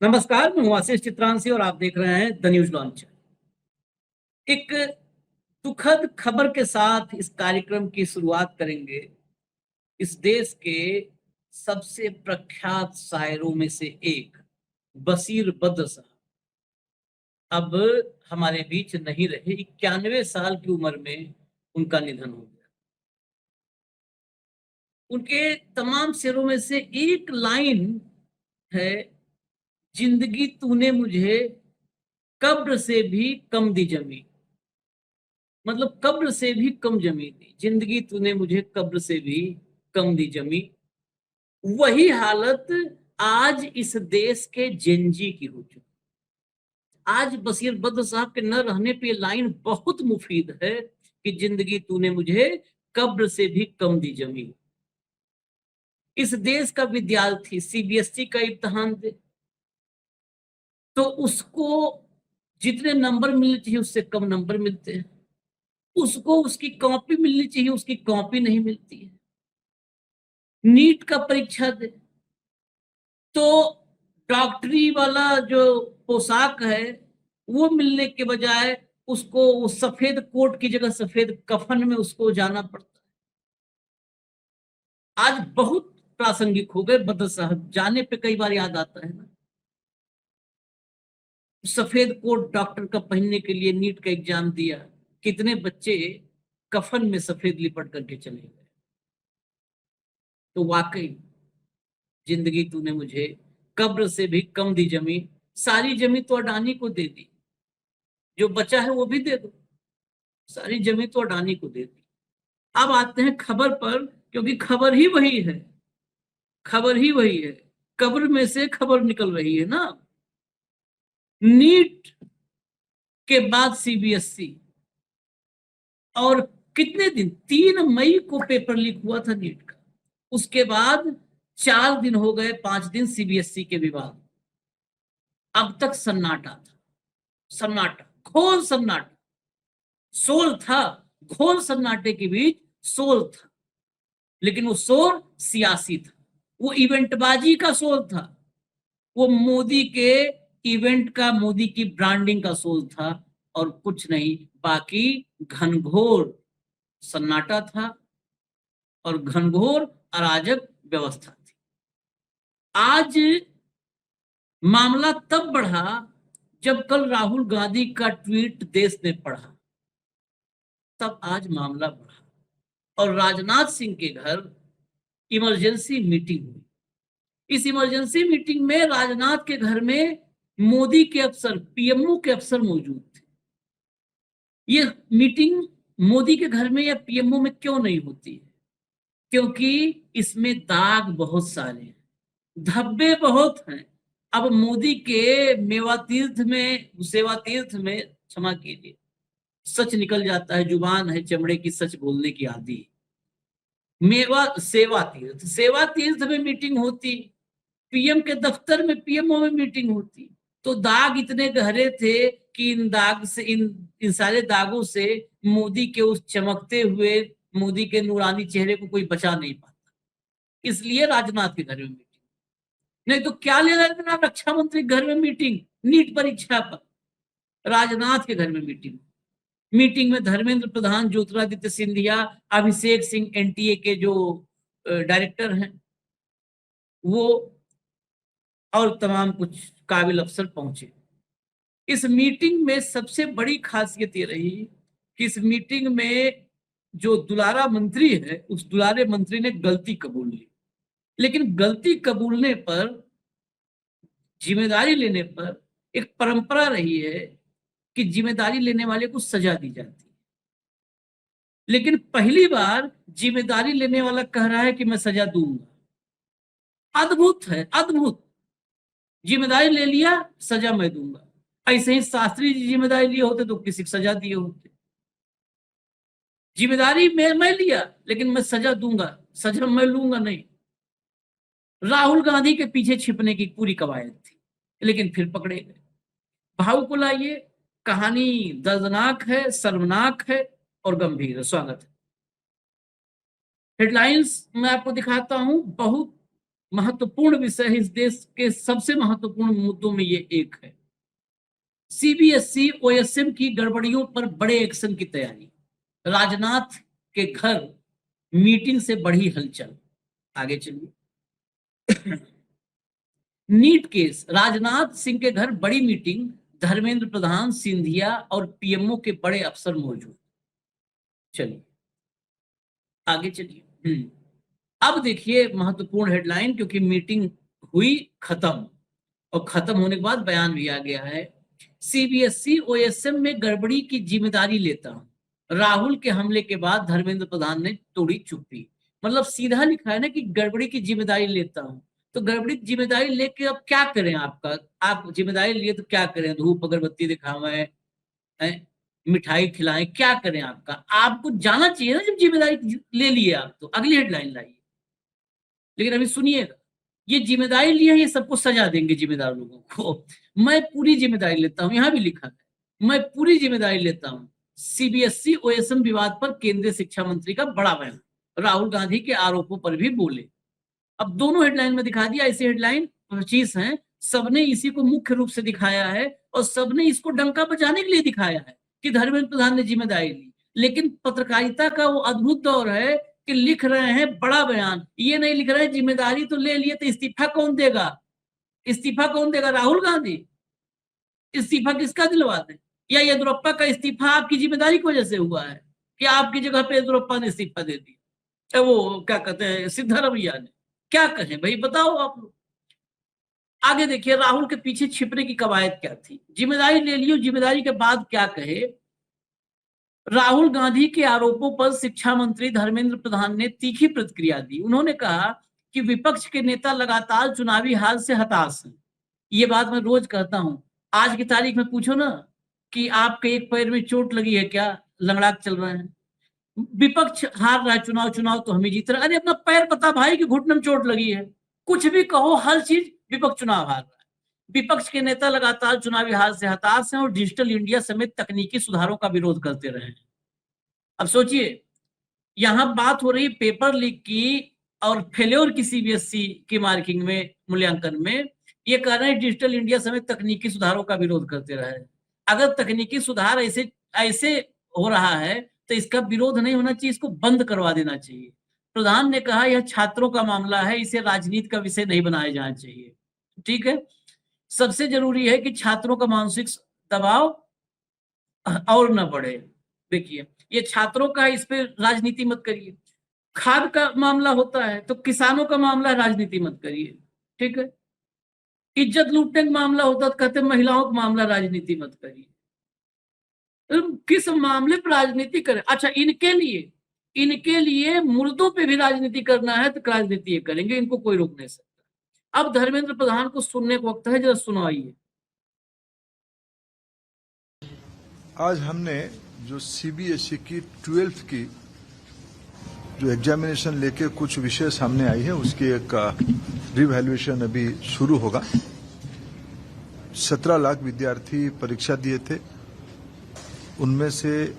नमस्कार, मैं हूं आशीष चित्रांशी और आप देख रहे हैं द न्यूज लॉन्च। एक दुखद खबर के साथ इस कार्यक्रम की शुरुआत करेंगे। इस देश के सबसे प्रख्यात शायरों में से एक बशीर बद्र साहब अब हमारे बीच नहीं रहे। 91 साल की उम्र में उनका निधन हो गया। उनके तमाम शेरों में से एक लाइन है, जिंदगी तूने मुझे कब्र से भी कम दी जमी। मतलब कब्र से भी कम जमी दी जिंदगी तूने मुझे, कब्र से भी कम दी जमी। वही हालत आज इस देश के जेनजी की हो चुकी। आज बशीर बद्र साहब के न रहने पे लाइन बहुत मुफीद है कि जिंदगी तूने मुझे कब्र से भी कम दी जमी। इस देश का विद्यार्थी सीबीएसई का इम्तहान दे तो उसको जितने नंबर मिलने चाहिए उससे कम नंबर मिलते हैं। उसको उसकी कॉपी मिलनी चाहिए, उसकी कॉपी नहीं मिलती है। नीट का परीक्षा दे तो डॉक्टरी वाला जो पोशाक है वो मिलने के बजाय उसको वो सफेद कोट की जगह सफेद कफन में उसको जाना पड़ता है। आज बहुत प्रासंगिक हो गए बद्र साहब, जाने पे कई बार याद आता है ना। सफेद कोट डॉक्टर का पहनने के लिए नीट का एग्जाम दिया, कितने बच्चे कफन में सफेद लिपट करके चले गए। तो वाकई जिंदगी तूने मुझे कब्र से भी कम दी जमी। सारी जमी तो अडानी को दे दी, जो बचा है वो भी दे दो। सारी जमी तो अडानी को दे दी। अब आते हैं खबर पर, क्योंकि खबर ही वही है। खबर ही वही है, कब्र में से खबर निकल रही है ना। नीट के बाद सीबीएसई, और कितने दिन, 3 मई को पेपर लीक हुआ था नीट का। उसके बाद 4 दिन हो गए, 5 दिन सीबीएसई के विवाद। अब तक सन्नाटा था, सन्नाटा, घोर सन्नाटा। शोर था, घोर सन्नाटे के बीच शोर था, लेकिन वो शोर सियासी था। वो इवेंटबाजी का शोर था। वो मोदी के इवेंट का, मोदी की ब्रांडिंग का शोर था और कुछ नहीं। बाकी घनघोर सन्नाटा था और घनघोर अराजक व्यवस्था थी। आज मामला तब बढ़ा जब कल राहुल गांधी का ट्वीट देश ने पढ़ा, तब आज मामला बढ़ा और राजनाथ सिंह के घर इमरजेंसी मीटिंग हुई। इस इमरजेंसी मीटिंग में राजनाथ के घर में मोदी के अफसर, पीएमओ के अफसर मौजूद थे। ये मीटिंग मोदी के घर में या पीएमओ में क्यों नहीं होती है? क्योंकि इसमें दाग बहुत सारे हैं, धब्बे बहुत हैं। अब मोदी के मेवा तीर्थ में, सेवा तीर्थ में, क्षमा कीजिए, सच निकल जाता है, जुबान है चमड़े की, सच बोलने की आदि। मेवा सेवा तीर्थ, सेवा तीर्थ में मीटिंग होती, पीएम के दफ्तर में, पीएमओ में मीटिंग होती। तो दाग इतने गहरे थे कि इन दाग से, इन सारे दागों से मोदी के उस चमकते हुए, मोदी के नूरानी चेहरे को कोई बचा नहीं पाता। इसलिए राजनाथ के घर में मीटिंग। नहीं तो क्या ले रहे थे रक्षा मंत्री घर में मीटिंग नीट परीक्षा पर? राजनाथ के घर में मीटिंग। मीटिंग में धर्मेंद्र प्रधान, ज्योतिरादित्य सिंधिया, अभिषेक सिंह एनटीए के जो डायरेक्टर हैं वो, और तमाम कुछ काबिल अफसर पहुंचे। इस मीटिंग में सबसे बड़ी खासियत ये रही कि इस मीटिंग में जो दुलारा मंत्री है, उस दुलारे मंत्री ने गलती कबूल ली। लेकिन गलती कबूलने पर, जिम्मेदारी लेने पर, एक परंपरा रही है कि जिम्मेदारी लेने वाले को सजा दी जाती है। लेकिन पहली बार जिम्मेदारी लेने वाला कह रहा है कि मैं सजा दूंगा। अद्भुत है, अद्भुत। जिम्मेदारी ले लिया, सजा मैं दूंगा। ऐसे ही शास्त्री जी जिम्मेदारी लिए होते तो किसी को सजा दिए होते। जिम्मेदारी मैं लिया, लेकिन मैं सजा दूंगा, सजा मैं लूंगा नहीं। राहुल गांधी के पीछे छिपने की पूरी कवायद थी, लेकिन फिर पकड़े गए। भाव को लाइए, कहानी दर्दनाक है, शर्मनाक है और गंभीर है। स्वागत है। हेडलाइंस मैं आपको दिखाता हूं। बहुत महत्वपूर्ण विषय है, इस देश के सबसे महत्वपूर्ण मुद्दों में ये एक है। सीबीएसई ओएसएम की गड़बड़ियों पर बड़े एक्शन की तैयारी, राजनाथ के घर मीटिंग से बढ़ी हलचल। आगे चलिए। नीट केस, राजनाथ सिंह के घर बड़ी मीटिंग, धर्मेंद्र प्रधान, सिंधिया और पीएमओ के बड़े अफसर मौजूद। चलिए आगे चलिए। अब देखिए महत्वपूर्ण हेडलाइन, क्योंकि मीटिंग हुई खत्म और खत्म होने के बाद बयान भी आ गया है। सीबीएसई ओएसएम में गड़बड़ी की जिम्मेदारी लेता हूं, राहुल के हमले के बाद धर्मेंद्र प्रधान ने तोड़ी चुप्पी। मतलब सीधा लिखा है ना कि गड़बड़ी की जिम्मेदारी लेता हूं, तो गड़बड़ी की जिम्मेदारी लेके अब क्या करें? आपका आप जिम्मेदारी लिए तो क्या करें? धूप अगरबत्ती दिखावें, मिठाई खिलाएं, क्या करें? आपको जाना चाहिए ना, जब जिम्मेदारी ले लिए आप तो अगली हेडलाइन लाइए। लेकिन अभी सुनिएगा, ये जिम्मेदारी लिए ये सबको सजा देंगे जिम्मेदार लोगों को। मैं पूरी जिम्मेदारी लेता हूं, यहां भी लिखा है मैं पूरी जिम्मेदारी लेता हूं। सीबीएसई ओएसएम विवाद पर केंद्रीय शिक्षा मंत्री का बड़ा बयान, राहुल गांधी के आरोपों पर भी बोले। अब दोनों हेडलाइन में दिखा दिया, ऐसी हेडलाइन 25 हैं, सबने इसी को मुख्य रूप से दिखाया है और सबने इसको डंका बजाने के लिए दिखाया है कि धर्मेंद्र प्रधान ने जिम्मेदारी ली। लेकिन पत्रकारिता का वो अद्भुत दौर है कि लिख रहे हैं बड़ा बयान, ये नहीं लिख रहे हैं जिम्मेदारी तो ले लिए, तो इस्तीफा कौन देगा? इस्तीफा कौन देगा? राहुल गांधी। इस्तीफा किसका दिलवा दें? या येदियुरप्पा का इस्तीफा आपकी जिम्मेदारी की वजह से हुआ है कि आपकी जगह पे येदियुरप्पा ने इस्तीफा दे दिया? वो क्या कहते हैं, सिद्धारमैया ने। क्या कहें भाई, बताओ आप लोग। आगे देखिए, राहुल के पीछे छिपने की कवायद क्या थी? जिम्मेदारी ले लियो, जिम्मेदारी के बाद क्या कहे? राहुल गांधी के आरोपों पर शिक्षा मंत्री धर्मेंद्र प्रधान ने तीखी प्रतिक्रिया दी। उन्होंने कहा कि विपक्ष के नेता लगातार चुनावी हार से हताश हैं। ये बात मैं रोज कहता हूं, आज की तारीख में पूछो ना कि आपके एक पैर में चोट लगी है क्या, लंगड़ाक चल रहे हैं? विपक्ष हार रहा है चुनाव, चुनाव तो हम ही जीत रहे। अरे अपना पैर बता भाई कि घुटने में चोट लगी है। कुछ भी कहो, हर चीज विपक्ष चुनाव हार रहा है। विपक्ष के नेता लगातार चुनावी हार से हताश हैं और डिजिटल इंडिया समेत तकनीकी सुधारों का विरोध करते रहे हैं। अब सोचिए, यहां बात हो रही पेपर लीक की और फेल्योर की सीबीएसई की मार्किंग में, मूल्यांकन में। ये कह रहे हैं डिजिटल इंडिया समेत तकनीकी सुधारों का विरोध करते रहे। अगर तकनीकी सुधार ऐसे ऐसे हो रहा है तो इसका विरोध नहीं होना चाहिए, इसको बंद करवा देना चाहिए। प्रधान ने कहा यह छात्रों का मामला है, इसे राजनीति का विषय नहीं बनाया जाना चाहिए। ठीक है, सबसे जरूरी है कि छात्रों का मानसिक दबाव और न बढ़े। देखिए, ये छात्रों का है, इस पे राजनीति मत करिए। खाद का मामला होता है तो किसानों का मामला है, राजनीति मत करिए। ठीक है, इज्जत लूटने का मामला होता है तो कहते महिलाओं का मामला, राजनीति मत करिए। किस मामले पर राजनीति करें? अच्छा, इनके लिए मुर्दों पे भी राजनीति करना है तो राजनीति ये करेंगे, इनको कोई रोक नहीं सकता। अब धर्मेंद्र प्रधान को सुनने का वक्त है, जरा सुनाइए। आज हमने जो सीबीएसई की 12th की जो एग्जामिनेशन लेके कुछ विषय सामने आई है, उसकी एक रिवैल्यूएशन अभी शुरू होगा। 17 लाख विद्यार्थी परीक्षा दिए थे, उनमें से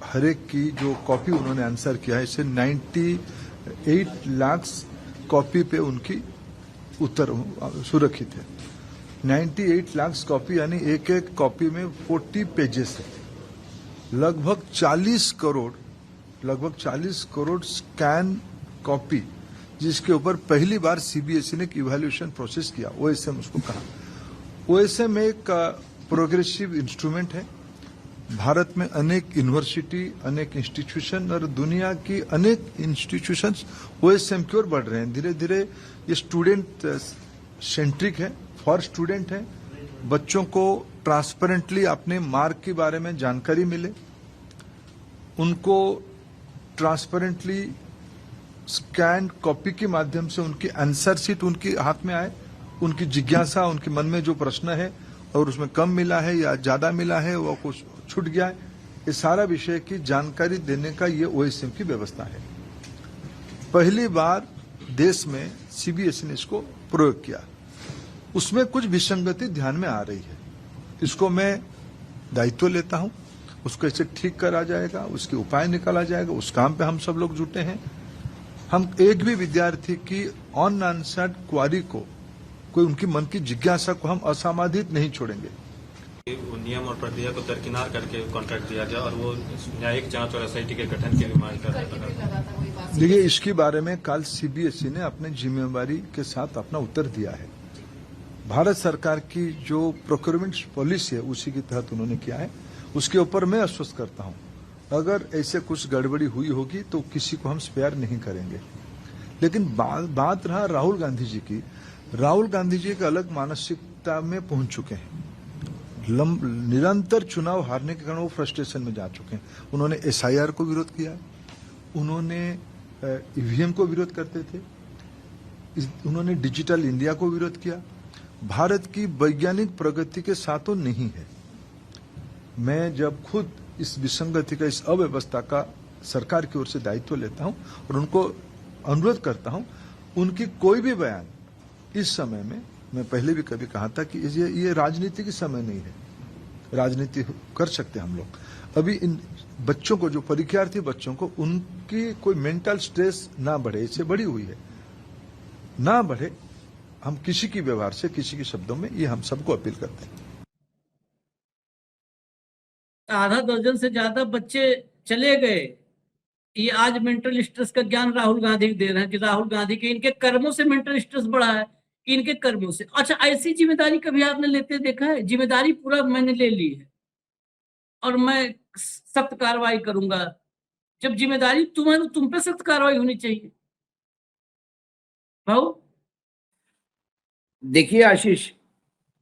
हर एक की जो कॉपी उन्होंने आंसर किया है, इससे 98 लाख कॉपी पे उनकी उत्तर सुरक्षित है। 98 लाख कॉपी यानी एक एक कॉपी में 40 पेजेस है। लगभग 40 करोड़ स्कैन कॉपी, जिसके ऊपर पहली बार सीबीएसई ने एक इवैल्यूएशन प्रोसेस किया, ओएसएम उसको कहा। ओएसएम एक प्रोग्रेसिव इंस्ट्रूमेंट है। भारत में अनेक यूनिवर्सिटी, अनेक इंस्टीट्यूशन और दुनिया की अनेक इंस्टीट्यूशंस ओएसएम की ओर बढ़ रहे हैं। धीरे धीरे ये स्टूडेंट सेंट्रिक है, फॉर स्टूडेंट है। बच्चों को ट्रांसपेरेंटली अपने मार्क के बारे में जानकारी मिले, उनको ट्रांसपेरेंटली स्कैन कॉपी के माध्यम से उनकी आंसर शीट उनके हाथ में आए, उनकी जिज्ञासा, उनके मन में जो प्रश्न है और उसमें कम मिला है या ज्यादा मिला है, वो कुछ छूट गया है, ये सारा विषय की जानकारी देने का ये ओएसएम की व्यवस्था है। पहली बार देश में सीबीएसई ने इसको प्रयोग किया। उसमें कुछ विसंगति ध्यान में आ रही है, इसको मैं दायित्व लेता हूं। उसको ऐसे ठीक करा जाएगा, उसके उपाय निकाला जाएगा, उस काम पे हम सब लोग जुटे हैं। हम एक भी विद्यार्थी की अनआंसर्ड क्वारी को, कोई उनकी मन की जिज्ञासा को हम असमाधित नहीं छोड़ेंगे। वो नियम और प्रक्रिया को दरकिनार करके कॉन्ट्रैक्ट दिया गया और वो न्यायिक जांच और एसआईटी के गठन की भी मांग कर रहा था। देखिए, इसके बारे में कल सीबीएसई ने अपने जिम्मेवारी के साथ अपना उत्तर दिया है। भारत सरकार की जो प्रोक्योरमेंट पॉलिसी है उसी के तहत उन्होंने किया है। उसके ऊपर मैं आश्वस्त करता हूं, अगर ऐसे कुछ गड़बड़ी हुई होगी तो किसी को हम स्पेयर नहीं करेंगे। लेकिन बात रहा राहुल गांधी जी की। राहुल गांधी जी एक अलग मानसिकता में पहुंच चुके हैं। निरंतर चुनाव हारने के कारण वो फ्रस्ट्रेशन में जा चुके हैं। उन्होंने एसआईआर को विरोध किया, उन्होंने ईवीएम को विरोध करते थे, उन्होंने डिजिटल इंडिया को विरोध किया। भारत की वैज्ञानिक प्रगति के साथ वो नहीं है। मैं जब खुद इस विसंगति का, इस अव्यवस्था का सरकार की ओर से दायित्व लेता हूं और उनको अनुरोध करता हूं, उनकी कोई भी बयान इस समय में, मैं पहले भी कभी कहा था कि ये राजनीति की समय नहीं है। राजनीति कर सकते हम लोग। अभी इन बच्चों को, जो परीक्षार्थी बच्चों को, उनकी कोई मेंटल स्ट्रेस ना बढ़े, इससे बढ़ी हुई है, ना बढ़े। हम किसी की व्यवहार से, किसी के शब्दों में, ये हम सबको अपील करते हैं। आधा दर्जन से ज्यादा बच्चे चले गए। ये आज मेंटल स्ट्रेस का ज्ञान राहुल गांधी दे रहे हैं कि राहुल गांधी के इनके कर्मों से मेंटल स्ट्रेस बढ़ा है, इनके कर्मों से। अच्छा, ऐसी जिम्मेदारी कभी आपने लेते देखा है? जिम्मेदारी पूरा मैंने ले ली है और मैं सख्त कार्रवाई करूंगा। जब जिम्मेदारी तुम्हें, तो तुम पे सख्त कार्रवाई होनी चाहिए। भाऊ, देखिए आशीष,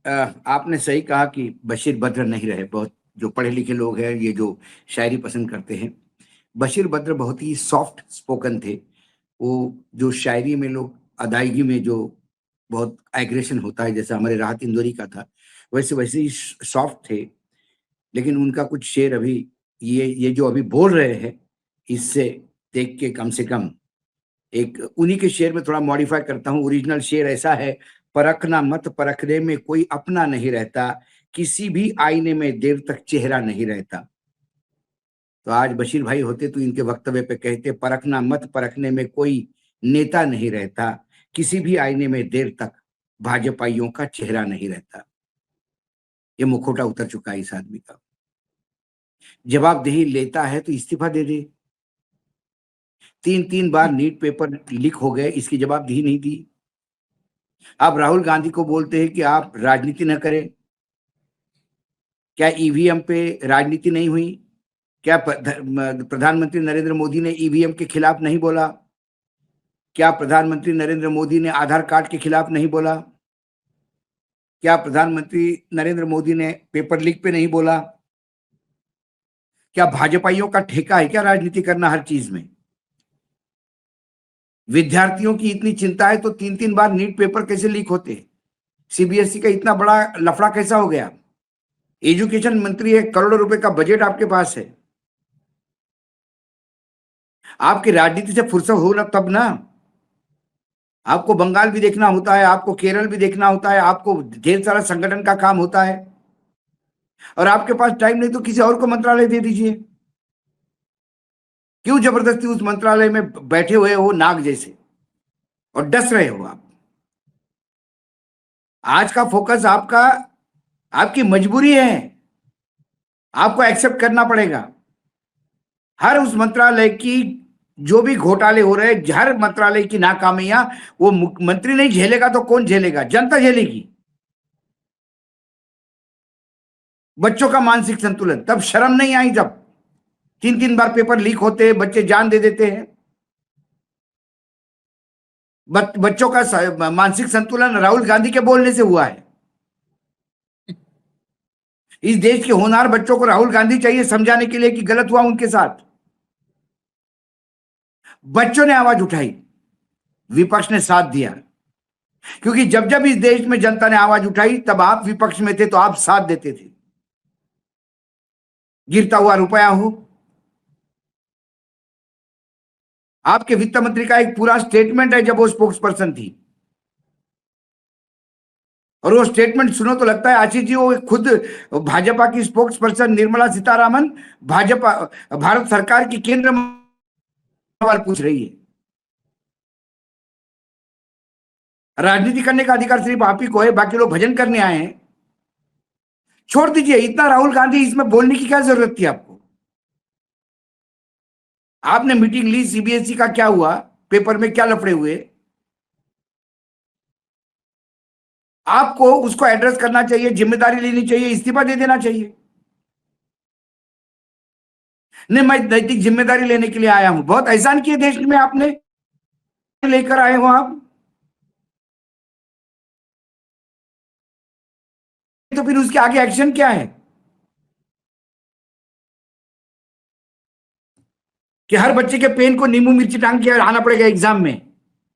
आपने सही कहा कि बशीर बद्र नहीं रहे। बहुत जो पढ़े लिखे लोग हैं, ये जो शायरी पसंद करते हैं, बशीर बद्र बहुत ही सॉफ्ट स्पोकन थे। वो जो शायरी में लोग अदायगी में जो बहुत एग्रेशन होता है, जैसा हमारे राहत इंदौरी का था, वैसे ही सॉफ्ट थे। लेकिन उनका कुछ शेर अभी ये जो अभी बोल रहे हैं, इससे देख के कम से कम एक उन्हीं के शेर में थोड़ा मॉडिफाई करता हूँ। ओरिजिनल शेर ऐसा है: परखना मत, परखने में कोई अपना नहीं रहता, किसी भी आईने में देर तक चेहरा नहीं रहता। तो आज बशीर भाई होते तो इनके वक्तव्य पे कहते, परखना मत, परखने में कोई नेता नहीं रहता, किसी भी आईने में देर तक भाजपाइयों का चेहरा नहीं रहता। ये मुखौटा उतर चुका है इस आदमी का। जवाबदेही लेता है तो इस्तीफा दे दे। 3 बार नीट पेपर लीक हो गए, इसकी जवाबदेही नहीं दी। आप राहुल गांधी को बोलते हैं कि आप राजनीति न करें। क्या ईवीएम पे राजनीति नहीं हुई? क्या प्रधानमंत्री नरेंद्र मोदी ने ईवीएम के खिलाफ नहीं बोला? क्या प्रधानमंत्री नरेंद्र मोदी ने आधार कार्ड के खिलाफ नहीं बोला? क्या प्रधानमंत्री नरेंद्र मोदी ने पेपर लीक पे नहीं बोला? क्या भाजपाइयों का ठेका है क्या राजनीति करना हर चीज में? विद्यार्थियों की इतनी चिंता है तो 3 बार नीट पेपर कैसे लीक होते? सीबीएसई का इतना बड़ा लफड़ा कैसा हो गया? एजुकेशन मंत्री है, करोड़ों रुपए का बजट आपके पास है। आपकी राजनीति से फुर्सत हो ना तब ना। आपको बंगाल भी देखना होता है, आपको केरल भी देखना होता है, आपको ढेर सारा संगठन का काम होता है, और आपके पास टाइम नहीं तो किसी और को मंत्रालय दे दीजिए। क्यों जबरदस्ती उस मंत्रालय में बैठे हुए हो नाग जैसे और डस रहे हो आप? आज का फोकस आपकी मजबूरी है, आपको एक्सेप्ट करना पड़ेगा। हर उस मंत्रालय की जो भी घोटाले हो रहे हैं, हर मंत्रालय की नाकामियां वो मंत्री नहीं झेलेगा तो कौन झेलेगा? जनता झेलेगी। बच्चों का मानसिक संतुलन, तब शर्म नहीं आई जब 3 बार पेपर लीक होते हैं, बच्चे जान दे देते हैं। बच्चों का मानसिक संतुलन राहुल गांधी के बोलने से हुआ है। इस देश के होनहार बच्चों को राहुल गांधी चाहिए समझाने के लिए कि गलत हुआ उनके साथ। बच्चों ने आवाज उठाई, विपक्ष ने साथ दिया, क्योंकि जब इस देश में जनता ने आवाज उठाई तब आप विपक्ष में थे तो आप साथ देते थे। गिरता हुआ रुपया हो, आपके वित्त मंत्री का एक पूरा स्टेटमेंट है जब वो स्पोक्स पर्सन थी, और वो स्टेटमेंट सुनो तो लगता है आशीष जी वो खुद भाजपा की स्पोक्स पर्सन निर्मला सीतारामन भारत सरकार की केंद्र सवाल पूछ रही है। राजनीति करने का अधिकार सिर्फ आप ही को है, बाकी लोग भजन करने आए हैं। छोड़ दीजिए, इतना राहुल गांधी इसमें बोलने की क्या जरूरत थी आपको? आपने मीटिंग ली, सीबीएसई का क्या हुआ, पेपर में क्या लफड़े हुए, आपको उसको एड्रेस करना चाहिए, जिम्मेदारी लेनी चाहिए, इस्तीफा दे देना चाहिए। नहीं, मैं नैतिक जिम्मेदारी लेने के लिए आया हूं। बहुत एहसान किए देश में, आपने लेकर आए हो आप, तो फिर उसके आगे एक्शन क्या है? कि हर बच्चे के पेन को नींबू मिर्ची टांग के आना पड़ेगा एग्जाम में,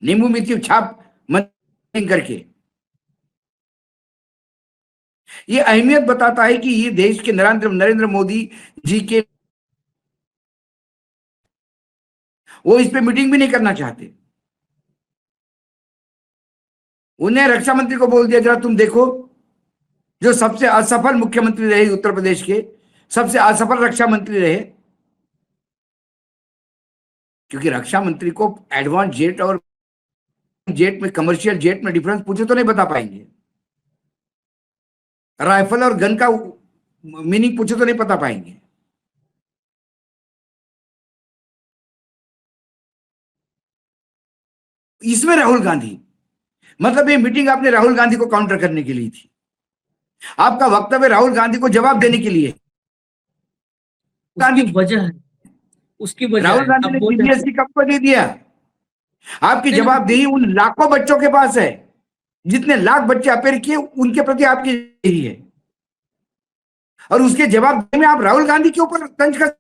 नींबू मिर्ची छाप मन करके। ये अहमियत बताता है कि ये देश के नरेंद्र मोदी जी के, वो इस पे मीटिंग भी नहीं करना चाहते। उन्हें रक्षा मंत्री को बोल दिया, जरा तुम देखो, जो सबसे असफल मुख्यमंत्री रहे उत्तर प्रदेश के, सबसे असफल रक्षा मंत्री रहे, क्योंकि रक्षा मंत्री को एडवांस जेट और जेट में, कमर्शियल जेट में डिफरेंस पूछे तो नहीं बता पाएंगे, राइफल और गन का मीनिंग पूछे तो नहीं बता पाएंगे। इसमें राहुल गांधी, मतलब ये मीटिंग आपने राहुल गांधी को काउंटर करने के लिए थी, आपका वक्तव्य राहुल गांधी को जवाब देने के लिए। उसकी वजह है, उसकी वजह राहुल है। गांधी अब ने बोल सीबीएसई कब को दे दिया? आपकी जवाबदेही उन लाखों बच्चों के पास है, जितने लाख बच्चे अपेयर किए उनके प्रति आपकी यही है, और उसके जवाब में आप राहुल गांधी के ऊपर तंज कर,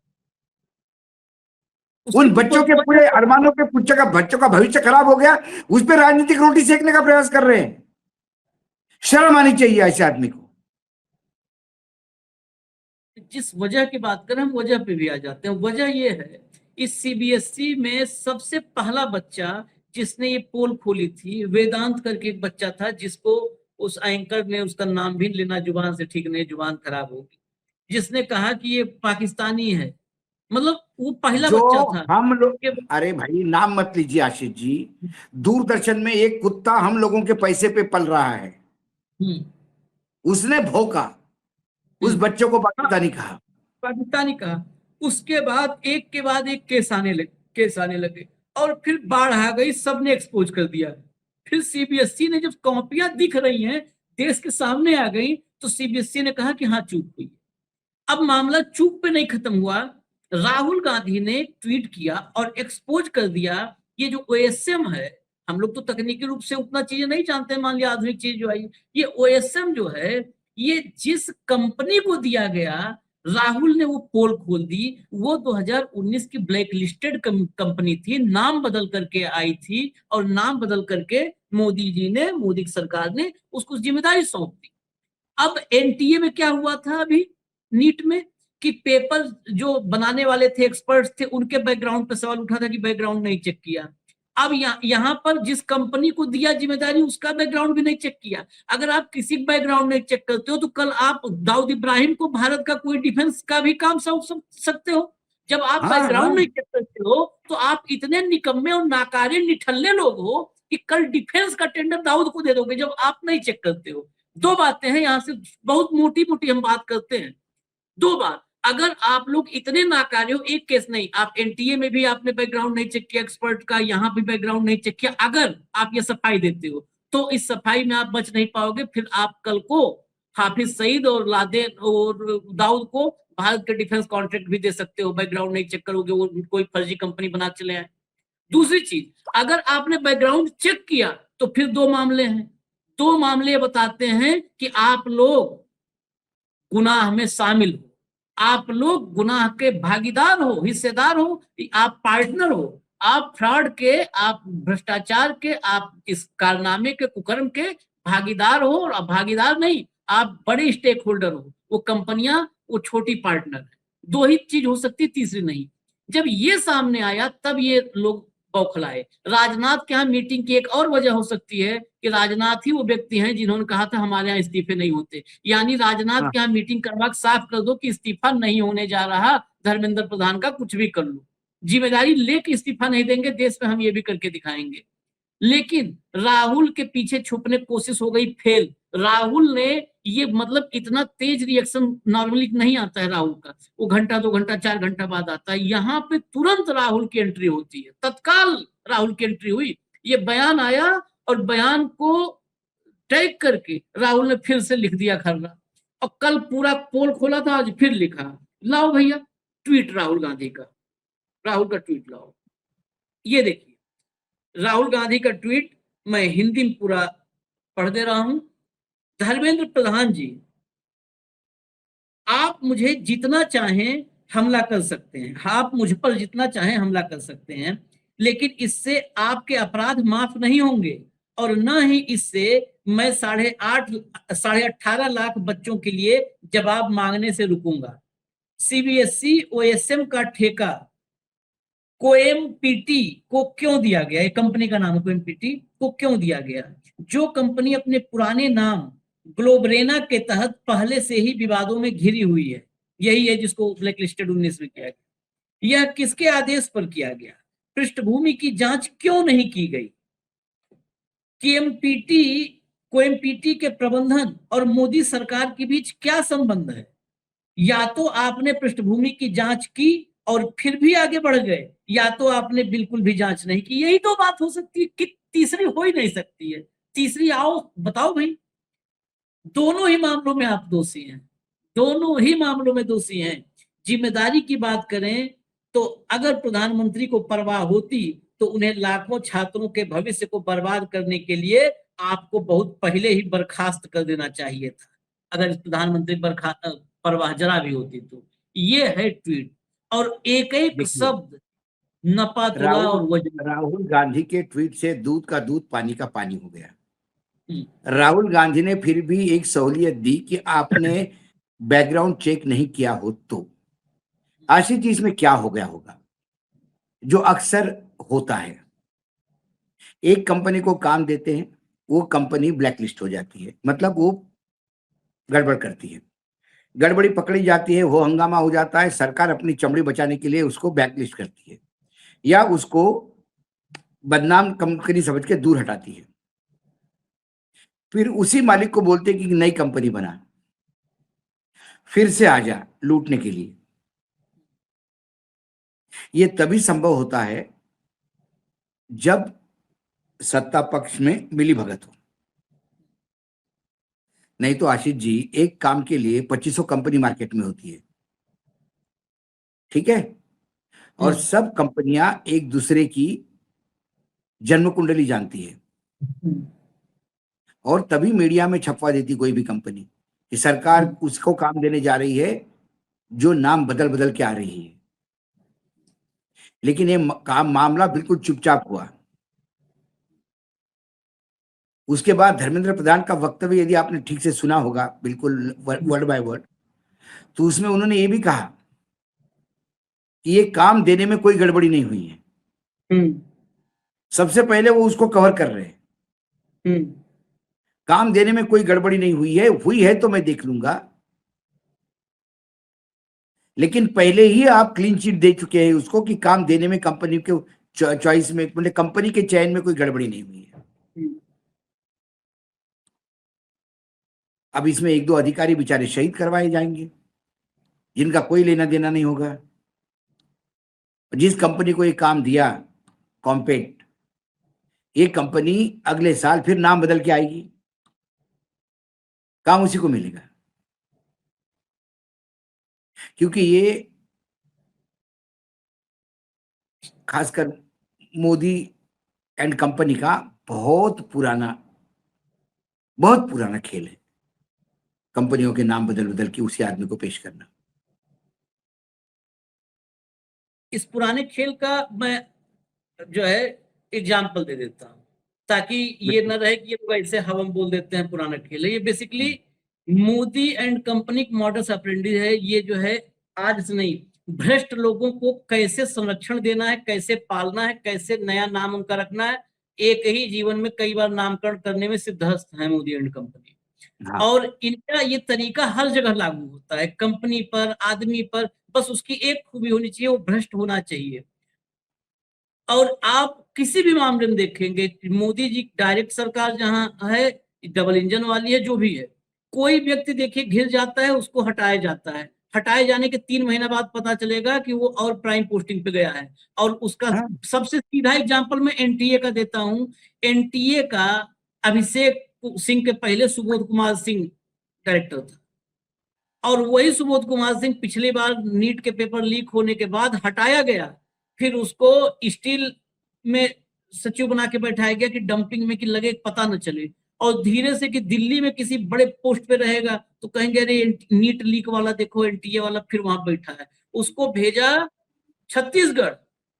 उन बच्चों के पूरे अरमानों के बच्चों का भविष्य खराब हो गया, उस पर राजनीतिक रोटी सेकने का प्रयास कर रहे हैं। शर्म आनी चाहिए ऐसे आदमी को। जिस वजह की बात करें हम वजह पे भी आ जाते हैं। वजह ये है, इस सीबीएसई में सबसे पहला बच्चा जिसने ये पोल खोली थी, वेदांत करके एक बच्चा था, जिसको उस एंकर ने, उसका नाम भी लेना जुबान से ठीक नहीं, जुबान खराब होगी, जिसने कहा कि ये पाकिस्तानी है। मतलब वो पहला जो बच्चा था। हम लोग, अरे भाई नाम मत लीजिए आशीष जी, दूरदर्शन में एक कुत्ता हम लोगों के पैसे पे पल रहा है, उसने भौंका, उस बच्चों को पाकिस्तानी कहा, पाकिस्तानी कहा। उसके बाद एक के बाद एक केस आने लगे और फिर बाढ़ आ गई, सबने एक्सपोज कर दिया। फिर सीबीएसई ने, जब कॉपियां दिख रही हैं, देश के सामने आ गई, तो सीबीएसई ने कहा कि हाँ चूक हुई। अब मामला चूक पे नहीं खत्म हुआ, राहुल गांधी ने ट्वीट किया और एक्सपोज कर दिया ये जो ओएसएम है। हम लोग तो तकनीकी रूप से उतना चीजें नहीं जानते, मान लिया आधुनिक चीज जो आई, ये ओएसएम जो है, ये जिस कंपनी को दिया गया, राहुल ने वो पोल खोल दी, वो 2019 की ब्लैक लिस्टेड कंपनी थी, नाम बदल करके आई थी, और नाम बदल करके मोदी जी ने, मोदी की सरकार ने उसको जिम्मेदारी सौंप दी। अब एनटीए में क्या हुआ था अभी नीट में, कि पेपर जो बनाने वाले थे, एक्सपर्ट्स थे, उनके बैकग्राउंड पे सवाल उठा था कि बैकग्राउंड नहीं चेक किया। अब यहाँ पर जिस कंपनी को दिया जिम्मेदारी, उसका बैकग्राउंड भी नहीं चेक किया। अगर आप किसी बैकग्राउंड नहीं चेक करते हो, तो कल आप दाऊद इब्राहिम को भारत का कोई डिफेंस का भी काम सौंप सकते हो। जब आप बैकग्राउंड नहीं चेक करते हो, तो आप इतने निकम्मे और नाकारे निठल्ले लोग हो कि कल डिफेंस का टेंडर दाऊद को दे दोगे, जब आप नहीं चेक करते हो। दो बातें हैं, यहां से बहुत मोटी मोटी हम बात करते हैं। दो बात, अगर आप लोग इतने नाकारे हो, एक केस नहीं, आप एनटीए में भी आपने बैकग्राउंड नहीं चेक किया एक्सपर्ट का, यहां भी बैकग्राउंड नहीं चेक किया, अगर आप ये सफाई देते हो, तो इस सफाई में आप बच नहीं पाओगे। फिर आप कल को हाफिज सईद और लादेन और दाऊद को भारत के डिफेंस कॉन्ट्रैक्ट भी दे सकते हो, बैकग्राउंड नहीं चेक करोगे, वो कोई फर्जी कंपनी बना चले आए। दूसरी चीज, अगर आपने बैकग्राउंड चेक किया, तो फिर दो मामले हैं। दो मामले बताते हैं कि आप लोग गुनाह में शामिल हो, आप लोग गुनाह के भागीदार हो, हिस्सेदार हो, आप पार्टनर हो, आप फ्रॉड के, आप भ्रष्टाचार के, आप इस कारनामे के, कुकर्म के भागीदार हो, और भागीदार नहीं, आप बड़े स्टेक होल्डर हो। वो कंपनियां, वो छोटी पार्टनर है। दो ही चीज हो सकती, तीसरी नहीं। जब ये सामने आया, तब ये लोग बौखलाए। राजनाथ के यहाँ मीटिंग की एक और वजह हो सकती है कि राजनाथ ही वो व्यक्ति हैं जिन्होंने कहा था हमारे यहाँ इस्तीफे नहीं होते। यानी राजनाथ के यहाँ मीटिंग करवा के साफ कर दो कि इस्तीफा नहीं होने जा रहा, धर्मेंद्र प्रधान का कुछ भी कर लो, जिम्मेदारी लेके इस्तीफा नहीं देंगे, देश में हम ये भी करके दिखाएंगे। लेकिन राहुल के पीछे छुपने की कोशिश हो गई, फेल। राहुल ने ये मतलब इतना तेज रिएक्शन नॉर्मली नहीं आता है राहुल का, वो घंटा 2 घंटा 4 घंटा बाद आता है। यहाँ पे तुरंत राहुल की एंट्री होती है, तत्काल राहुल की एंट्री हुई, ये बयान आया और बयान को टैग करके राहुल ने फिर से लिख दिया खर्रा। और कल पूरा पोल खोला था, आज फिर लिखा, लाओ भैया ट्वीट राहुल गांधी का, राहुल का ट्वीट लाओ। ये देखिए राहुल गांधी का ट्वीट, मैं हिंदी में पूरा पढ़ दे रहा हूं। धर्मेंद्र प्रधान जी, आप मुझे जितना चाहें हमला कर सकते हैं, आप मुझ पर जितना चाहें हमला कर सकते हैं, लेकिन इससे आपके अपराध माफ नहीं होंगे और न ही इससे मैं 18.5 लाख बच्चों के लिए जवाब मांगने से रुकूंगा। सीबीएसई ओएसएम का ठेका कोएमपीटी को क्यों दिया गया, ये कंपनी का नाम है, कोएमपीटी को क्यों दिया गया, जो कंपनी अपने पुराने नाम ग्लोबरेना के तहत पहले से ही विवादों में घिरी हुई है। यही है जिसको ब्लैक लिस्टेड 19 में किया गया। यह किसके आदेश पर किया गया, पृष्ठभूमि की जांच क्यों नहीं की गई, कोएमपीटी के प्रबंधन और मोदी सरकार के बीच क्या संबंध है। या तो आपने पृष्ठभूमि की जांच की और फिर भी आगे बढ़ गए, या तो आपने बिल्कुल भी जांच नहीं की। यही तो बात हो सकती है कि तीसरी हो ही नहीं सकती है। तीसरी आओ बताओ भाई। दोनों ही मामलों में आप दोषी हैं, दोनों ही मामलों में दोषी हैं। जिम्मेदारी की बात करें तो अगर प्रधानमंत्री को परवाह होती तो उन्हें लाखों छात्रों के भविष्य को बर्बाद करने के लिए आपको बहुत पहले ही बर्खास्त कर देना चाहिए था, अगर प्रधानमंत्री परवाह जरा भी होती तो। ये है ट्वीट, और एक एक शब्द नपा तुला और वजन। राहुल गांधी के ट्वीट से दूध का दूध पानी का पानी हो गया। राहुल गांधी ने फिर भी एक सहूलियत दी कि आपने बैकग्राउंड चेक नहीं किया हो तो। आशी जी, इसमें क्या हो गया होगा जो अक्सर होता है, एक कंपनी को काम देते हैं, वो कंपनी ब्लैकलिस्ट हो जाती है, मतलब वो गड़बड़ करती है, गड़बड़ी पकड़ी जाती है, वो हंगामा हो जाता है, सरकार अपनी चमड़ी बचाने के लिए उसको ब्लैकलिस्ट करती है या उसको बदनाम कंपनी समझ के दूर हटाती है। फिर उसी मालिक को बोलते कि नई कंपनी बना, फिर से आ जा लूटने के लिए। ये तभी संभव होता है जब सत्ता पक्ष में मिली भगत हो। नहीं तो आशीष जी, एक काम के लिए 2500 कंपनी मार्केट में होती है, ठीक है, और सब कंपनियां एक दूसरे की जन्म कुंडली जानती है और तभी मीडिया में छपवा देती कोई भी कंपनी कि सरकार उसको काम देने जा रही है जो नाम बदल बदल के आ रही है। लेकिन ये काम मामला बिल्कुल चुपचाप हुआ। उसके बाद धर्मेंद्र प्रधान का वक्तव्य यदि आपने ठीक से सुना होगा, बिल्कुल वर्ड बाय वर्ड, तो उसमें उन्होंने ये भी कहा कि ये काम देने में कोई गड़बड़ी नहीं हुई है। सबसे पहले वो उसको कवर कर रहे हैं, काम देने में कोई गड़बड़ी नहीं हुई है तो मैं देख लूंगा, लेकिन पहले ही आप क्लीन चिट दे चुके हैं उसको कि काम देने में कंपनी के चॉइस में, मतलब कंपनी के चयन में कोई गड़बड़ी नहीं हुई है। अब इसमें 1-2 अधिकारी बेचारे शहीद करवाए जाएंगे जिनका कोई लेना देना नहीं होगा। जिस कंपनी को ये काम दिया कॉम्पैक्ट, ये कंपनी अगले साल फिर नाम बदल के आएगी, काम उसी को मिलेगा, क्योंकि ये खासकर मोदी एंड कंपनी का बहुत पुराना खेल है, कंपनियों के नाम बदल बदल के उसी आदमी को पेश करना। इस पुराने खेल का मैं जो है एग्जाम्पल दे देता हूं ताकि ये न रहे कि ये लोग ऐसे हवम बोल देते हैं पुराना खेल है। ये basically Modi and company modus operandi है। ये जो है आज से नहीं, भ्रष्ट लोगों को कैसे संरक्षण देना है, कैसे पालना है, कैसे नया नाम उनका रखना है। एक ही जीवन में कई बार नामकरण करने में सिद्धहस्त है मोदी एंड कंपनी। और इनका ये तरीका हर जगह लागू होता है, कंपनी पर, आदमी पर। बस उसकी एक खूबी होनी चाहिए, वो भ्रष्ट होना चाहिए। और आप किसी भी मामले में देखेंगे, मोदी जी डायरेक्ट सरकार जहां है, डबल इंजन वाली है, जो भी है, कोई व्यक्ति देखिए घिर जाता है, उसको हटाया जाता है। हटाए जाने के 3 महीना बाद पता चलेगा कि वो और प्राइम पोस्टिंग पे गया है। और उसका हाँ। सबसे सीधा एग्जांपल मैं एनटीए का देता हूं। एनटीए का अभिषेक सिंह के पहले सुबोध कुमार सिंह डायरेक्टर था, और वही सुबोध कुमार सिंह पिछली बार नीट के पेपर लीक होने के बाद हटाया गया, फिर उसको स्टील में सचिव बना के बैठाया गया कि डंपिंग में कि लगे पता न चले, और धीरे से कि दिल्ली में किसी बड़े पोस्ट पे रहेगा तो कहेंगे अरे नीट लीक वाला देखो, एनटीए वाला फिर वहां बैठा है। उसको भेजा छत्तीसगढ़,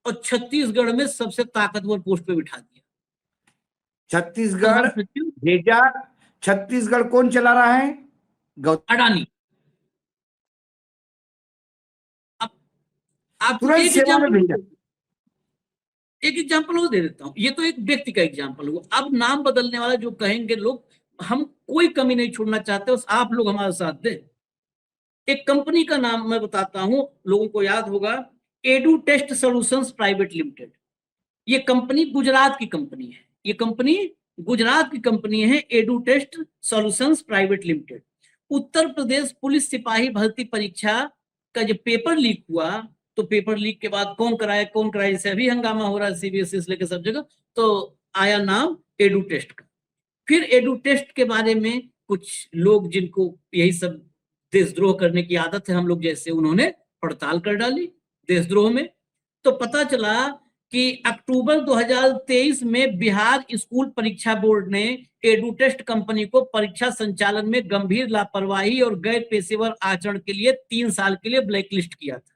और छत्तीसगढ़ में सबसे ताकतवर पोस्ट पे बिठा दिया। छत्तीसगढ़ प्रधान सचिव भेजा। छत्तीसगढ़ कौन चला रहा है? अडानी। अब आपको तुरंत एक सेवा में भेजा। एग्जाम्पल वो दे देता हूँ, ये तो एक व्यक्ति का एग्जाम्पल हुआ। अब नाम बदलने वाला जो कहेंगे लोग, हम कोई कमी नहीं छोड़ना चाहते, बस आप लोग हमारे साथ दें। एक कंपनी का नाम मैं बताता हूं, लोगों को याद होगा, edu test solutions private limited. ये कंपनी गुजरात की कंपनी है, ये कंपनी गुजरात की कंपनी है, edu test solutions private limited. Uttar Pradesh police सिपाही भर्ती परीक्षा का जब पेपर लीक हुआ, तो पेपर लीक के बाद कौन कराए, जैसे अभी हंगामा हो रहा है सीबीएसई से लेकर सब जगह, तो आया नाम एडू टेस्ट का। फिर एडू टेस्ट के बारे में कुछ लोग जिनको यही सब देशद्रोह करने की आदत है, हम लोग जैसे, उन्होंने पड़ताल कर डाली देशद्रोह में। तो पता चला कि अक्टूबर 2023 में बिहार स्कूल परीक्षा बोर्ड ने एडुटेस्ट कंपनी को परीक्षा संचालन में गंभीर लापरवाही और गैर पेशेवर आचरण के लिए 3 साल के लिए ब्लैकलिस्ट किया था।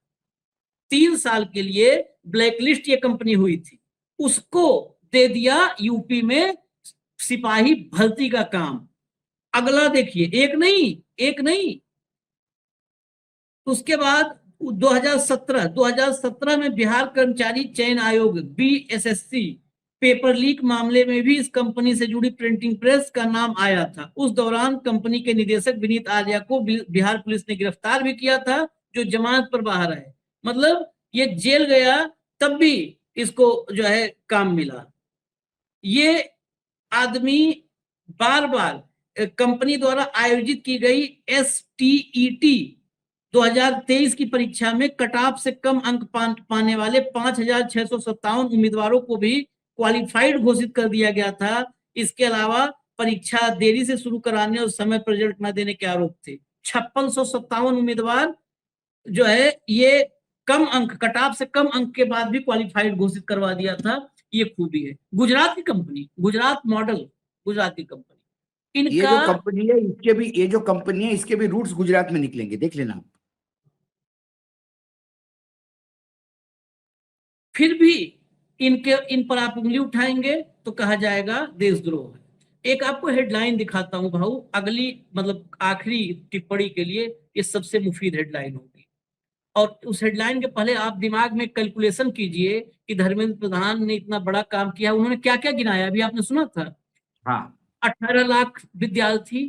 3 साल के लिए ब्लैकलिस्ट ये कंपनी हुई थी, उसको दे दिया यूपी में सिपाही भर्ती का काम। अगला देखिए, एक नहीं, उसके बाद 2017 में बिहार कर्मचारी चयन आयोग बीएसएससी पेपर लीक मामले में भी इस कंपनी से जुड़ी प्रिंटिंग प्रेस का नाम आया था। उस दौरान कंपनी के निदेशक विनीत आर्या को बिहार पुलिस ने गिरफ्तार भी किया था, जो जमानत पर बाहर है। मतलब ये जेल गया तब भी इसको जो है काम मिला। ये आदमी बार बार कंपनी द्वारा आयोजित की गई STET 2023 की परीक्षा में कट ऑफ से कम अंक पाने वाले 5,657 उम्मीदवारों को भी क्वालिफाइड घोषित कर दिया गया था। इसके अलावा परीक्षा देरी से शुरू कराने और समय पर रिजल्ट न देने के आरोप थे। 5657 उम्मीदवार जो है ये कम अंक, कट ऑफ से कम अंक के बाद भी क्वालिफाइड घोषित करवा दिया था। ये खूबी है गुजरात की कंपनी, गुजरात मॉडल, गुजरात की कंपनी। ये जो कंपनी है इसके भी, ये जो कंपनी है इसके भी रूट्स गुजरात में निकलेंगे, देख लेना। फिर भी इन पर आप उंगली उठाएंगे तो कहा जाएगा देशद्रोह है। एक आपको हेडलाइन दिखाता हूं भाऊ, अगली मतलब आखिरी टिप्पणी के लिए ये सबसे मुफीद हेडलाइन होगी। और उस हेडलाइन के पहले आप दिमाग में कैलकुलेशन कीजिए कि धर्मेंद्र प्रधान ने इतना बड़ा काम किया, उन्होंने क्या क्या गिनाया, अभी आपने सुना था। हाँ, 18 लाख विद्यार्थी,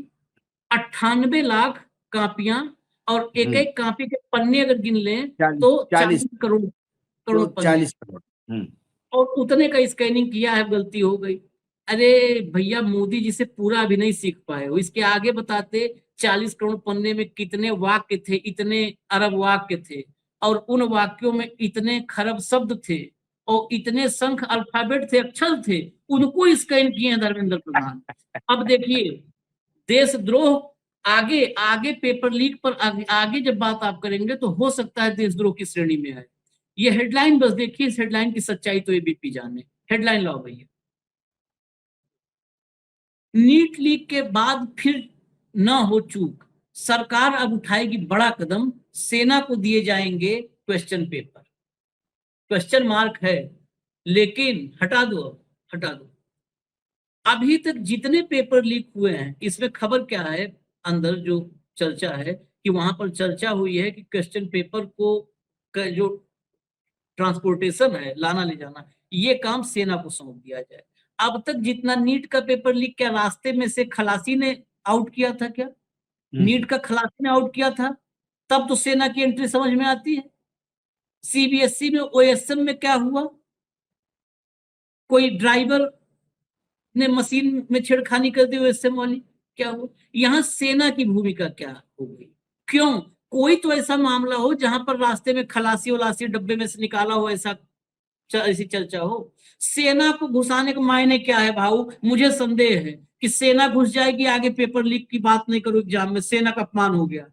98 लाख कापियां, और एक एक कापी के पन्ने अगर गिन लें तो 40 करोड़ तो 40 करोड़। और उतने का स्कैनिंग किया है, गलती हो गई। अरे भैया, मोदी जी से पूरा भी नहीं सीख पाए हो। इसके आगे बताते 40 करोड़ पन्ने में कितने वाक्य थे, इतने अरब वाक्य थे, और उन वाक्यों में इतने खरब शब्द थे, और इतने संख्य अल्फाबेट थे, अक्षर थे, उनको स्कैन किए हैं धर्मेंद्र प्रधान। अब देखिए देशद्रोह, आगे आगे पेपर लीक पर आगे जब बात आप करेंगे तो हो सकता है देशद्रोह की श्रेणी में है। ये हेडलाइन बस देखिए, इस हेडलाइन की सच्चाई तो एबीपी जाने। हेडलाइन लाओ भैया। नीट लीक के बाद फिर न हो चूक, सरकार अब उठाएगी बड़ा कदम, सेना को दिए जाएंगे क्वेश्चन पेपर। क्वेश्चन मार्क है, लेकिन हटा दो, हटा दो। अभी तक जितने पेपर लीक हुए हैं, इसमें खबर क्या है, अंदर जो चर्चा है कि वहां पर चर्चा हुई है कि क्वेश्चन पेपर को जो ट्रांसपोर्टेशन है, लाना ले जाना, ये काम सेना को सौंप दिया जाए। अब तक जितना नीट का पेपर लीक, क्या रास्ते में से खलासी ने आउट किया था क्या? नीट का खलासी ने आउट किया था, तब तो सेना की एंट्री समझ में आती है। सीबीएसई में OSM में क्या हुआ, कोई ड्राइवर ने मशीन में छेड़खानी कर दी ओएसएम वाली, क्या हुआ? यहाँ सेना की भूमिका क्या होगी? क्यों? कोई तो ऐसा मामला हो जहां पर रास्ते में खलासी वलासी डब्बे में से निकाला हो, ऐसी चर्चा हो। सेना को घुसाने का मायने क्या है भाऊ? मुझे संदेह है कि सेना घुस जाएगी आगे, पेपर लीक की बात नहीं करो एग्जाम में, सेना का अपमान हो गया।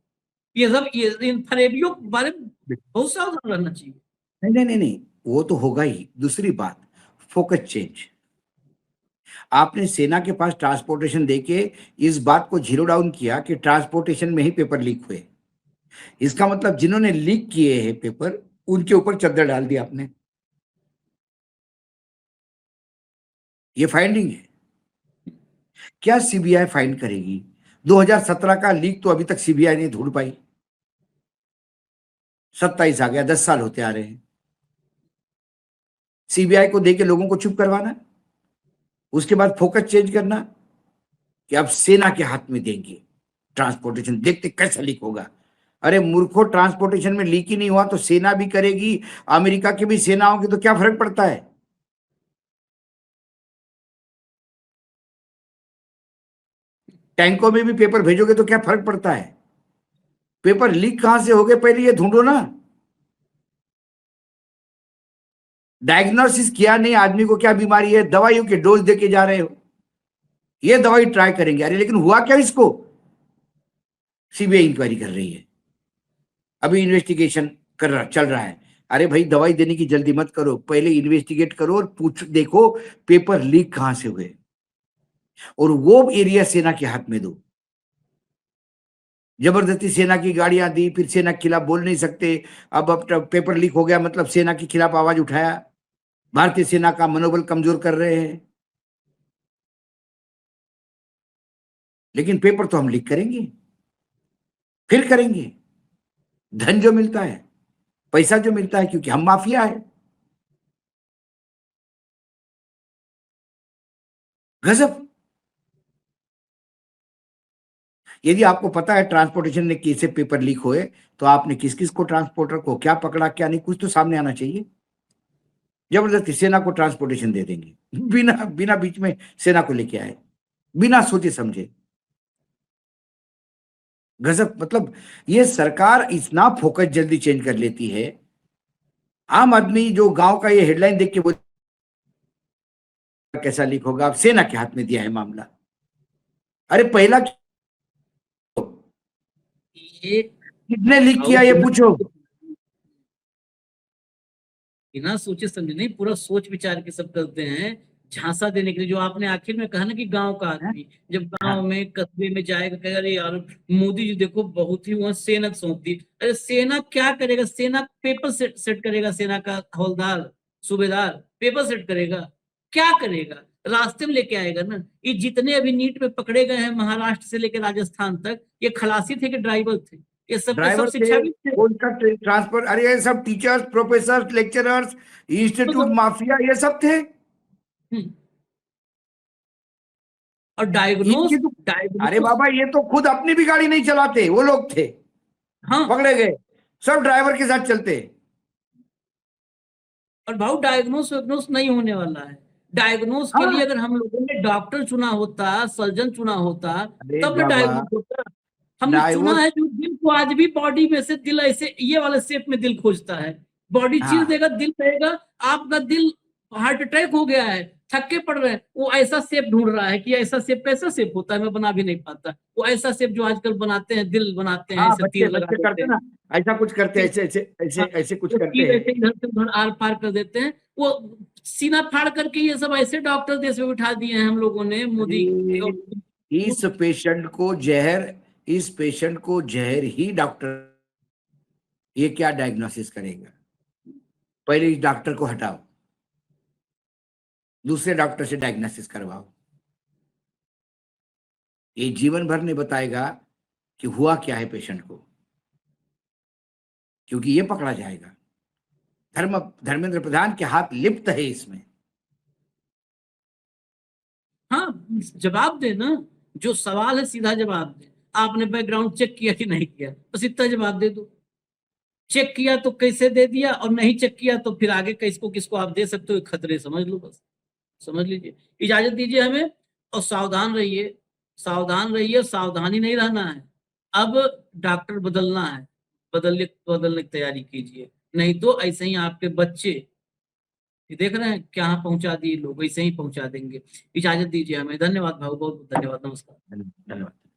ये सब इन फरेबियों के बारे में बहुत सावधान रहना चाहिए। नहीं, वो तो होगा ही। दूसरी बात, फोकस चेंज। आपने सेना के पास ट्रांसपोर्टेशन देके इस बात को जीरो डाउन किया कि ट्रांसपोर्टेशन में ही पेपर लीक हुए। इसका मतलब जिन्होंने लीक किए हैं पेपर, उनके ऊपर चद्दर डाल दिया आपने। ये फाइंडिंग है। क्या सीबीआई फाइंड करेगी? 2017 का लीक तो अभी तक सीबीआई नहीं ढूंढ पाई। 27 आ गया, 10 साल होते आ रहे हैं। सीबीआई को देके लोगों को चुप करवाना, उसके बाद फोकस चेंज करना कि अब सेना के हाथ में देंगे ट्रांसपोर्टेशन, देखते कैसा लीक होगा। अरे मूर्खों, ट्रांसपोर्टेशन में लीक ही नहीं हुआ तो सेना भी करेगी, अमेरिका की भी सेना होगी, तो क्या फर्क पड़ता है? टैंकों में भी पेपर भेजोगे तो क्या फर्क पड़ता है? पेपर लीक कहां से हो गए पहले ये ढूंढो ना। डायग्नोसिस किया नहीं, आदमी को क्या बीमारी है, दवाइयों के डोज देके जा रहे हो, ये दवाई ट्राई करेंगे। अरे लेकिन हुआ क्या इसको? सीबीआई इंक्वायरी कर रही है, अभी इन्वेस्टिगेशन चल रहा है। अरे भाई, दवाई देने की जल्दी मत करो, पहले इन्वेस्टिगेट करो और पूछ देखो पेपर लीक कहां से हुए, और वो एरिया सेना के हाथ में दो। जबरदस्ती सेना की गाड़ियां दी, फिर सेना के खिलाफ बोल नहीं सकते। अब पेपर लीक हो गया मतलब सेना के खिलाफ आवाज उठाया, भारतीय सेना का मनोबल कमजोर कर रहे हैं। लेकिन पेपर तो हम लीक करेंगे, फिर करेंगे। धन जो मिलता है, पैसा जो मिलता है, क्योंकि हम माफिया है। गजब। यदि आपको पता है ट्रांसपोर्टेशन ने कैसे पेपर लीक हुए, तो आपने किस किस को, ट्रांसपोर्टर को क्या पकड़ा क्या नहीं, कुछ तो सामने आना चाहिए। जबरदस्ती सेना को ट्रांसपोर्टेशन दे देंगे, बिना बिना बीच में सेना को लेके आए, बिना सोचे समझे। गजब। मतलब ये सरकार इतना फोकस जल्दी चेंज कर लेती है। आम आदमी जो गांव का ये हेडलाइन देख के बोल कैसा लीक होगा, अब सेना के हाथ में दिया है मामला। अरे पहला ये कितने लीक किया ये पूछो। बिना सोचे समझे नहीं, पूरा सोच विचार के सब करते हैं, झांसा देने के लिए। जो आपने आखिर में कहा ना कि गांव का आदमी जब गांव में कस्बे में जाएगा, कहेगा अरे यार मोदी जी देखो बहुत ही वहां सेना सौंप दी। अरे सेना क्या करेगा? सेना पेपर सेट करेगा, सेना का हवलदार सूबेदार पेपर सेट करेगा, क्या करेगा? रास्ते में लेके आएगा ना। ये जितने अभी नीट में पकड़े गए हैं महाराष्ट्र से लेकर राजस्थान तक, ये खलासी थे कि ड्राइवर थे? ये सब के सब ड्राइवर शिक्षा भी थे। कौन सा ट्रांसफर? अरे ये सब teachers, professor, lecturers, institute mafia, ये सब थे। और डायग्नोस अरे बाबा, ये तो खुद अपनी भी गाड़ी नहीं चलाते वो लोग थे। हाँ, पकड़े गए, सब ड्राइवर के साथ चलते। और भाव डायग्नोस नहीं होने वाला है। डायग्नोस के लिए अगर हम लोगों ने डॉक्टर चुना होता, सर्जन चुना होता, अरे तब ना बाबा, डायग्नोस होता। हमने चुना है जो दिल को आज भी बॉडी में से दिल ऐसे ये वाले शेप में दिल खोजता है। बॉडी चीर देगा, दिल कहेगा आपका दिल हार्ट अटैक हो गया है, थक्के पड़ रहे हैं, वो ऐसा शेप ढूंढ रहा है कि ऐसा शेप कैसा शेप होता है, मैं बना भी नहीं पाता। वो ऐसा शेप जो आजकल बनाते हैं, दिल बनाते हैं, ऐसे तीर लगा देते हैं ना, ऐसा कुछ करते हैं, ऐसे ऐसे ऐसे ऐसे कुछ वो करते तीर हैं। ऐसे इधर से उधर आर पार कर देते हैं। वो सीना फाड़ करके ये सब ऐसे डॉक्टर देश में उठा दिए हैं हम लोगों ने, मोदी। इस पेशेंट को जहर ही डॉक्टर, ये क्या डायग्नोसिस करेगा? पहले इस डॉक्टर को हटाओ, दूसरे डॉक्टर से डायग्नोसिस करवाओ। ये जीवन भर नहीं बताएगा कि हुआ क्या है पेशेंट को, क्योंकि ये पकड़ा जाएगा। धर्मेंद्र प्रधान के हाथ लिप्त है इसमें। हाँ, जवाब दे ना, जो सवाल है सीधा जवाब दे। आपने बैकग्राउंड चेक किया कि नहीं किया, बस इतना जवाब दे दो। चेक किया तो कैसे दे दिया, और नहीं चेक किया तो फिर आगे किसको किसको आप दे सकते हो, खतरे समझ लो बस। समझ लीजिए। इजाजत दीजिए हमें, और सावधान रहिए, सावधान रहिए, सावधानी नहीं रहना है। अब डॉक्टर बदलना है, बदलने की तैयारी कीजिए, नहीं तो ऐसे ही आपके बच्चे, ये देख रहे हैं क्या पहुंचा दिए लोग, वैसे ही पहुंचा देंगे। इजाजत दीजिए हमें, धन्यवाद भाऊ, बहुत बहुत धन्यवाद, नमस्कार। धन्यवाद।